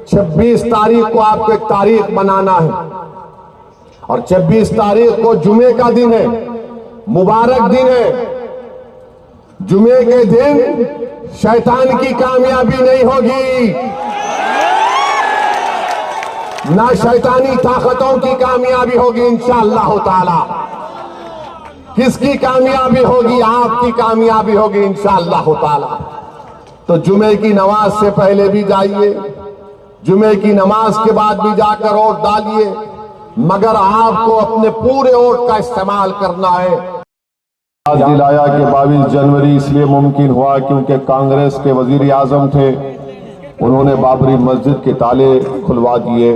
26 तारीख को आपको एक तारीख बनाना है और 26 तारीख को जुमे का दिन है, मुबारक दिन है। जुमे के दिन शैतान की कामयाबी नहीं होगी, ना शैतानी ताकतों की कामयाबी होगी इंशाअल्लाह ताला। किसकी कामयाबी होगी? आपकी कामयाबी होगी इंशाअल्लाह ताला। तो जुमे की नमाज से पहले भी जाइए, जुमे की नमाज के बाद भी जाकर वोट डालिए, मगर आपको अपने पूरे वोट का इस्तेमाल करना है। आज दिलाया कि 22 जनवरी इसलिए मुमकिन हुआ क्योंकि कांग्रेस के वजीर आजम थे, उन्होंने बाबरी मस्जिद के ताले खुलवा दिए।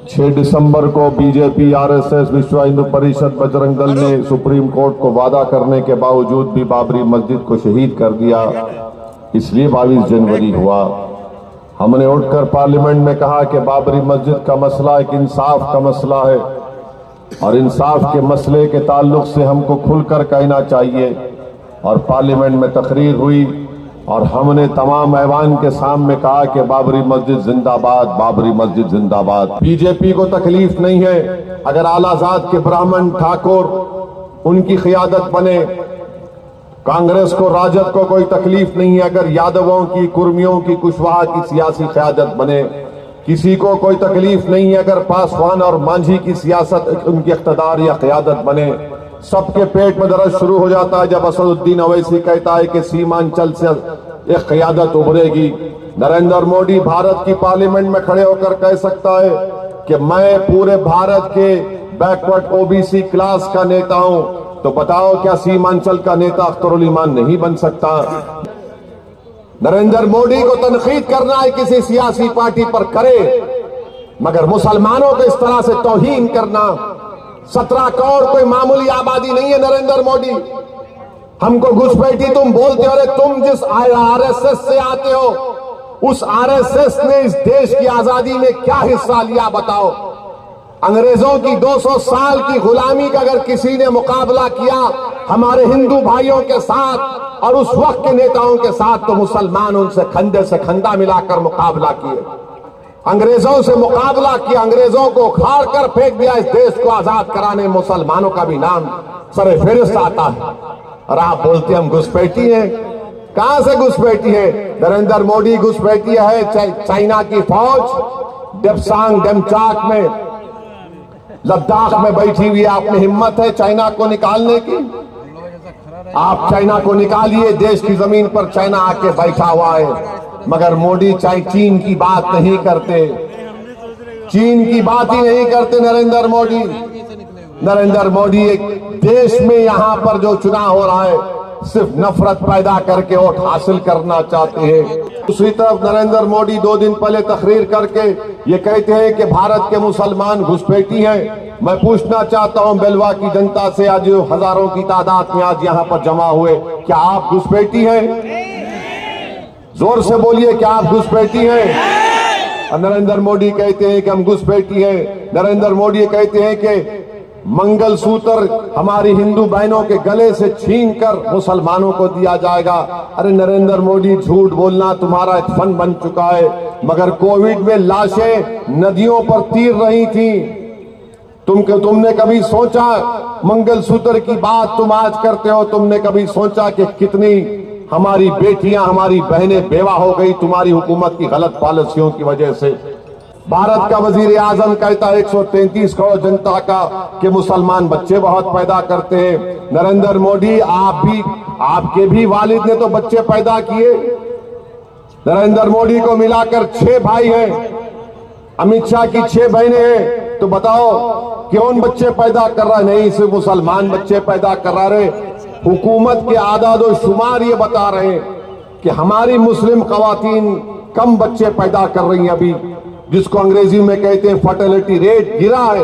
6 दिसंबर को बीजेपी, आरएसएस, विश्व हिंदू परिषद, बजरंग दल ने सुप्रीम कोर्ट को वादा करने के बावजूद भी बाबरी मस्जिद को शहीद कर दिया, इसलिए 22 जनवरी हुआ। हमने उठकर पार्लियामेंट में कहा कि बाबरी मस्जिद का मसला एक इंसाफ का मसला है और इंसाफ के मसले के ताल्लुक से हमको खुलकर कहना चाहिए। और पार्लियामेंट में तकरीर हुई और हमने तमाम ऐवान के सामने कहा कि बाबरी मस्जिद जिंदाबाद, बाबरी मस्जिद जिंदाबाद। बीजेपी को तकलीफ नहीं है अगर आलाजाद के ब्राह्मण ठाकुर उनकी क़ियादत बने, कांग्रेस को, राजद को कोई तकलीफ नहीं है अगर यादवों की, कुर्मियों की, कुशवाहा की सियासी क़यादत बने। किसी को कोई तकलीफ नहीं है अगर पासवान और मांझी की सियासत, उनकी इख्तिदार या क़यादत बने। सबके पेट में दर्द शुरू हो जाता है जब असदुद्दीन अवैसी कहता है कि सीमांचल से एक क़यादत उभरेगी। नरेंद्र मोदी भारत की पार्लियामेंट में खड़े होकर कह सकता है कि मैं पूरे भारत के बैकवर्ड ओबीसी क्लास का नेता हूं, तो बताओ क्या सीमांचल का नेता अख्तरुल ईमान नहीं बन सकता? नरेंद्र मोदी को तनकीद करना है किसी सियासी पार्टी पर करे, मगर मुसलमानों को इस तरह से तौहीन करना, 17 करोड़ कोई मामूली आबादी नहीं है नरेंद्र मोदी। हमको घुसपैठी तुम बोलते हो, अरे तुम जिस आरएसएस से आते हो, उस आरएसएस ने इस देश की आजादी में क्या हिस्सा लिया बताओ? अंग्रेजों की 200 साल की गुलामी का अगर किसी ने मुकाबला किया हमारे हिंदू भाइयों के साथ और उस वक्त के नेताओं के साथ, तो मुसलमान उनसे कंधे से कंधा मिलाकर मुकाबला किए, अंग्रेजों से मुकाबला किया, अंग्रेजों को उखाड़ कर फेंक दिया। इस देश को आजाद कराने मुसलमानों का भी नाम सरे फेरिस्त आता है और आप बोलते हम घुसपैठी हैं। कहां से घुसपैठी है? नरेंद्र मोदी घुसपैठी है चाइना की फौज डेप्सांग डेमचाक में, लद्दाख में बैठी हुई। आपने हिम्मत है चाइना को निकालने की? आप चाइना को निकालिए, देश की जमीन पर चाइना आके बैठा हुआ है, मगर मोदी चीन की बात नहीं करते, चीन की बात ही नहीं करते नरेंद्र मोदी। नरेंद्र मोदी एक देश में यहां पर जो चुनाव हो रहा है सिर्फ नफरत पैदा करके वोट हासिल करना चाहते हैं। दूसरी तरफ नरेंद्र मोदी 2 दिन पहले तकरीर करके ये कहते हैं कि भारत के मुसलमान घुसपैठी हैं। मैं पूछना चाहता हूं बेलवा की जनता से, आज हजारों की तादाद में आज यहां पर जमा हुए, क्या आप घुसपैठी हैं? जोर से बोलिए, क्या आप घुसपैठी हैं? और नरेंद्र मोदी कहते हैं कि हम घुसपैठी हैं। नरेंद्र मोदी कहते हैं कि मंगलसूत्र हमारी हिंदू बहनों के गले से छीनकर मुसलमानों को दिया जाएगा। अरे नरेंद्र मोदी, झूठ बोलना तुम्हारा एक फन बन चुका है। मगर कोविड में लाशें नदियों पर तीर रही थी, तुमने कभी सोचा? मंगलसूत्र की बात तुम आज करते हो, तुमने कभी सोचा कि कितनी हमारी बेटियां, हमारी बहनें बेवा हो गई तुम्हारी हुकूमत की गलत पॉलिसियों की वजह से? भारत का वजीर आजम कहता है 133 करोड़ जनता का कि मुसलमान बच्चे बहुत पैदा करते हैं। नरेंद्र मोदी, आप भी, आपके भी वालिद ने तो बच्चे पैदा किए। नरेंद्र मोदी को मिलाकर 6 भाई हैं, अमित शाह की 6 बहनें हैं, तो बताओ कौन बच्चे पैदा कर रहा है? नहीं, सिर्फ मुसलमान बच्चे पैदा कर रहे। हुकूमत के आदादो शुमार ये बता रहे हैं कि हमारी मुस्लिम खवातीन कम बच्चे पैदा कर रही हैं अभी, जिसको अंग्रेजी में कहते हैं फर्टिलिटी रेट गिरा है।